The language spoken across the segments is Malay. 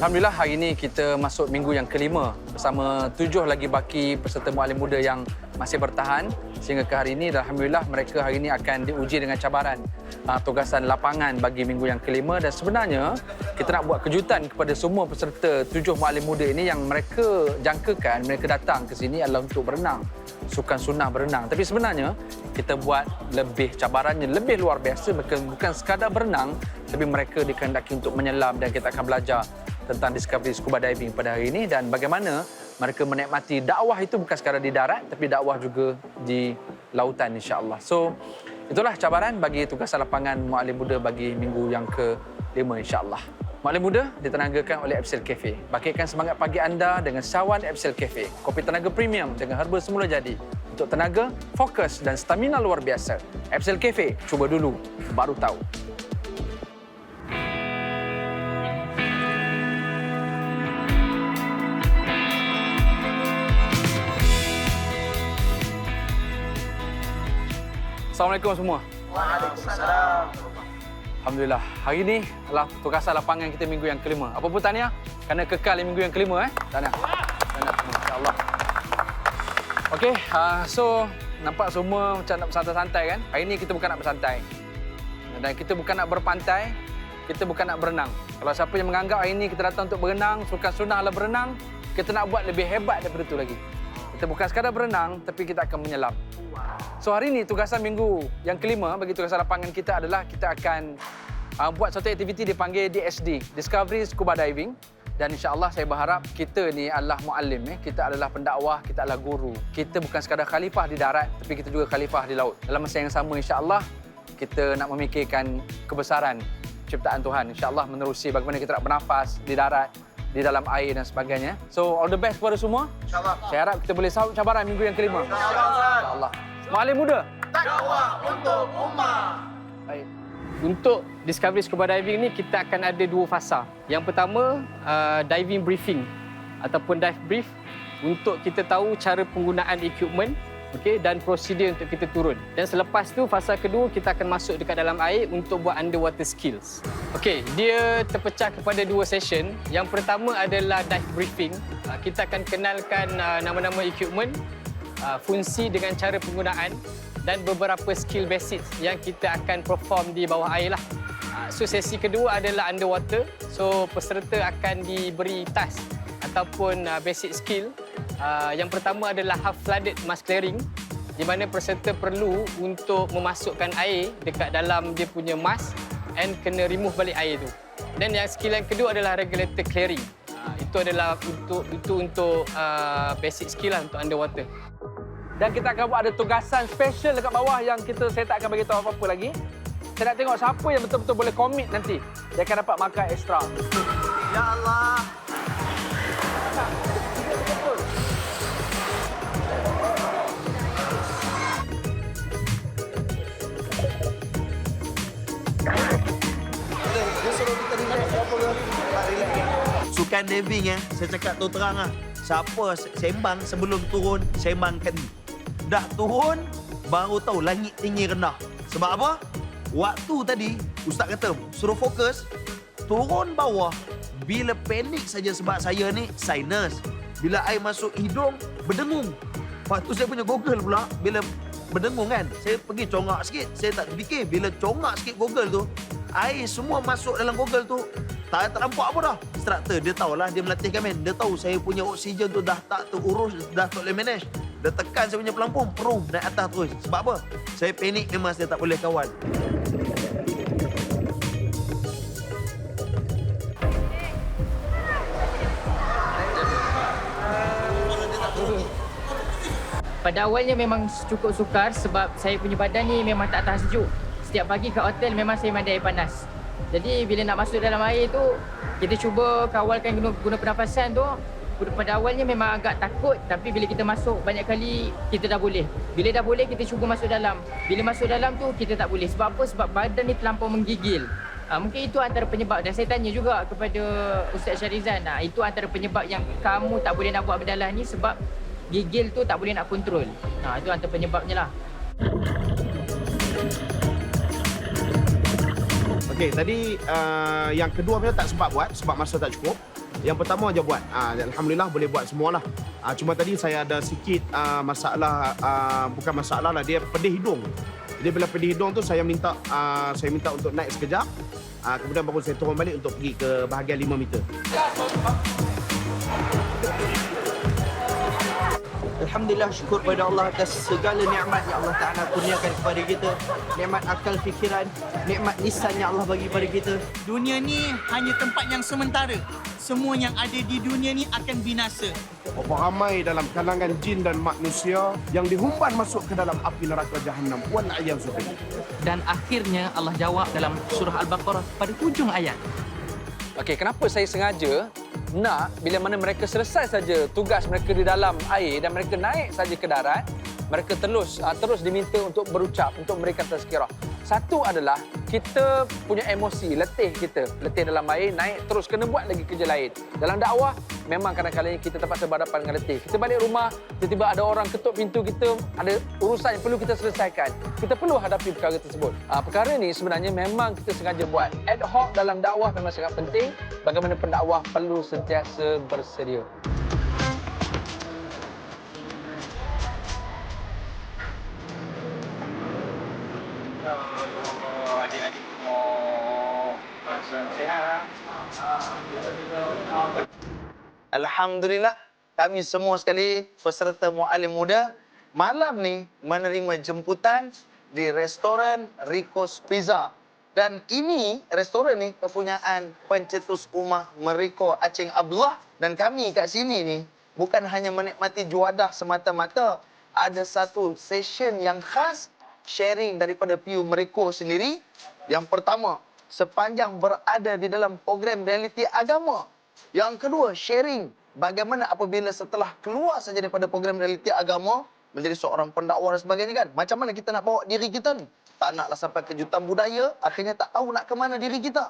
Alhamdulillah hari ini kita masuk minggu yang kelima bersama 7 lagi baki peserta muallim muda yang masih bertahan sehingga ke hari ini. Dan Alhamdulillah mereka hari ini akan diuji dengan cabaran tugasan lapangan bagi minggu yang kelima. Dan sebenarnya kita nak buat kejutan kepada semua peserta 7 muallim muda ini yang mereka jangkakan mereka datang ke sini adalah untuk berenang. Sukan sunnah berenang. Tapi sebenarnya kita buat lebih cabarannya lebih luar biasa, bukan sekadar berenang tapi mereka dikehendaki untuk menyelam dan kita akan belajar tentang Discovery Scuba Diving pada hari ini dan bagaimana mereka menikmati dakwah itu bukan sekadar di darat tapi dakwah juga di lautan insya-Allah. So itulah cabaran bagi tugasan lapangan muallim muda bagi minggu yang ke-5 insya-Allah. Muallim muda ditenagakan oleh Epsil Cafe. Bangkitkan semangat pagi anda dengan Sawan Epsil Cafe. Kopi tenaga premium dengan herba semula jadi. Untuk tenaga, fokus dan stamina luar biasa. Epsil Cafe, cuba dulu, baru tahu. Assalamualaikum semua. Waalaikumsalam. Alhamdulillah. Hari ini adalah tugasan lapangan kita minggu yang kelima. Apa pun tahniah kerana kekal di minggu yang kelima Tahniah. Tahniah semua insya-Allah. Okey, so nampak semua macam nak bersantai-santai kan? Hari ini kita bukan nak bersantai. Dan kita bukan nak berpantai, kita bukan nak berenang. Kalau siapa yang menganggap hari ini kita datang untuk berenang, sukan sunnah adalah berenang, kita nak buat lebih hebat daripada itu lagi. Kita bukan sekadar berenang, tapi kita akan menyelam. So hari ini tugasan minggu yang kelima bagi tugasan lapangan kita adalah kita akan buat satu aktiviti dipanggil DSD, Discovery Scuba Diving. Dan insya-Allah saya berharap kita ni adalah muallim, kita adalah pendakwah, kita adalah guru. Kita bukan sekadar khalifah di darat, tapi kita juga khalifah di laut. Dalam masa yang sama insya-Allah kita nak memikirkan kebesaran ciptaan Tuhan. Insya-Allah menerusi bagaimana kita nak bernafas di darat, di dalam air dan sebagainya. So all the best kepada semua. InsyaAllah. Saya harap kita boleh sahut cabaran minggu yang kelima. InsyaAllah. Muallim muda. Dakwah untuk ummah. Baik. Untuk Discovery Scuba Diving ni kita akan ada 2 fasa. Yang pertama diving briefing ataupun dive brief untuk kita tahu cara penggunaan equipment, okey, dan prosedur untuk kita turun. Dan selepas tu fasa kedua kita akan masuk dekat dalam air untuk buat underwater skills. Okey, dia terpecah kepada 2 session. Yang pertama adalah dive briefing. Kita akan kenalkan nama-nama equipment, fungsi dengan cara penggunaan dan beberapa skill basic yang kita akan perform di bawah air lah. So sesi kedua adalah underwater. So peserta akan diberi task ataupun basic skill. Yang pertama adalah half flooded mask clearing di mana peserta perlu untuk memasukkan air dekat dalam dia punya mask and kena remove balik air tu. Dan yang skill yang kedua adalah regulator clearing. Itu adalah untuk basic skill lah untuk underwater. Dan kita akan buat ada tugasan special dekat bawah yang saya tak akan bagi tahu apa-apa lagi. Saya nak tengok siapa yang betul-betul boleh komit nanti. Dia akan dapat markah ekstra. Ya Allah. Dia suruh kita relax apa ke? Tak relax. Sukan diving saya cakap tu terang siapa sembang sebelum turun, sembangkan. Dah turun, baru tahu langit tinggi rendah. Sebab apa? Waktu tadi, Ustaz kata, suruh fokus, turun bawah. Bila panik saja sebab saya ni sinus. Bila air masuk hidung, berdengung. Lepas tu saya punya Google pula, bila berdengung kan, saya pergi congak sikit. Saya tak terfikir, bila congak sikit Google tu, air semua masuk dalam Google tu. Tak nampak apa dah. Instructor, dia tahulah, dia melatihkan men. Dia tahu saya punya oksigen tu dah tak terurus, dah tak boleh manage. Dia tekan saya punya pelampung, perum naik atas terus. Sebab apa? Saya panik memang saya tak boleh kawal. Pada awalnya memang cukup sukar sebab saya punya badan ni memang tak tahan sejuk. Setiap pagi kat hotel memang saya mandi air panas. Jadi bila nak masuk dalam air tu, kita cuba kawalkan guna pernafasan tu. Pada awalnya memang agak takut, tapi bila kita masuk banyak kali kita dah boleh. Bila dah boleh kita cuba masuk dalam. Bila masuk dalam tu kita tak boleh. Sebab apa? Sebab badan ni terlampau menggigil. Mungkin itu antara penyebab dan saya tanya juga kepada Ustaz Syarizan. Itu antara penyebab yang kamu tak boleh nak buat benda ni sebab gigil tu tak boleh nak kontrol. Itu antara penyebabnya lah. Okey, tadi yang kedua kita tak sempat buat sebab masa tak cukup. Yang pertama aja buat. Alhamdulillah boleh buat semualah. Cuma tadi saya ada sikit masalah, bukan masalah lah, dia pedih hidung. Jadi bila pedih hidung tu saya minta untuk naik sekejap. Kemudian baru saya turun balik untuk pergi ke bahagian 5 meter. Alhamdulillah, syukur pada Allah atas segala nikmat yang Allah Ta'ala kurniakan kepada kita. Nikmat akal fikiran, nikmat lisan yang Allah bagi pada kita. Dunia ni hanya tempat yang sementara. Semua yang ada di dunia ni akan binasa. Berapa ramai dalam kalangan jin dan manusia yang dihumban masuk ke dalam api neraka Jahannam. Wal'iyadzubillah. Dan akhirnya Allah jawab dalam surah Al-Baqarah pada hujung ayat. Okey, kenapa saya sengaja nak bila mana mereka selesai saja tugas mereka di dalam air dan mereka naik saja ke darat, mereka terus diminta untuk berucap, untuk memberikan tazkirah. Satu adalah kita punya emosi, letih dalam air, naik terus kena buat lagi kerja lain. Dalam dakwah memang kadang-kadang kita terpaksa berhadapan dengan letih. Kita balik rumah, tiba-tiba ada orang ketuk pintu kita, ada urusan yang perlu kita selesaikan. Kita perlu hadapi perkara tersebut. Perkara ni sebenarnya memang kita sengaja buat. Ad hoc dalam dakwah memang sangat penting. Bagaimana pendakwah perlu sentiasa bersedia. Alhamdulillah, kami semua sekali peserta Muallim Muda malam ni menerima jemputan di restoran Rico's Pizza. Dan ini restoran ni kepunyaan pencetus rumah Meriko Aceng Abdullah. Dan kami kat sini ni bukan hanya menikmati juadah semata-mata, ada satu session yang khas sharing daripada PU Meriko sendiri. Yang pertama, sepanjang berada di dalam program realiti agama. Yang kedua, sharing bagaimana apabila setelah keluar saja daripada program realiti agama, menjadi seorang pendakwah dan sebagainya kan. Macam mana kita nak bawa diri kita ni? Tak naklah sampai kejutan budaya, akhirnya tak tahu nak ke mana diri kita.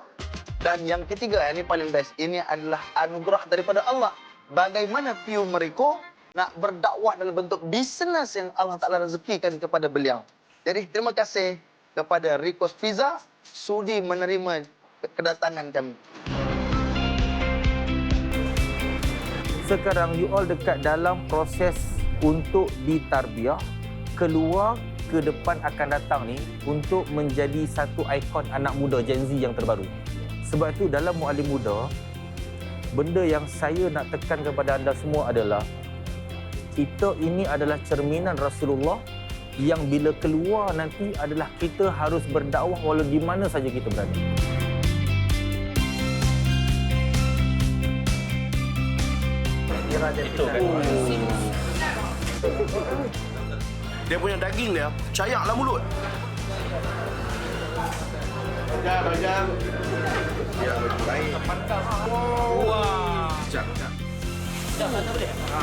Dan yang ketiga, yang ini paling best, ini adalah anugerah daripada Allah. Bagaimana PU Meriko nak berdakwah dalam bentuk bisnes yang Allah Ta'ala rezekikan kepada beliau. Jadi terima kasih kepada Rico's Pizza sudi menerima kedatangan kami. Sekarang you all dekat dalam proses untuk ditarbiah, keluar ke depan akan datang ni untuk menjadi satu ikon anak muda Gen Z yang terbaru. Sebab itu dalam Muallim Muda, benda yang saya nak tekan kepada anda semua adalah kita ini adalah cerminan Rasulullah yang bila keluar nanti adalah kita harus berdakwah walau di mana saja kita berada. Itu. Dia punya daging dia cayaklah mulut. Bajar. Ya, baik. Wah.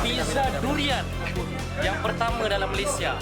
Pizza durian yang pertama dalam Malaysia.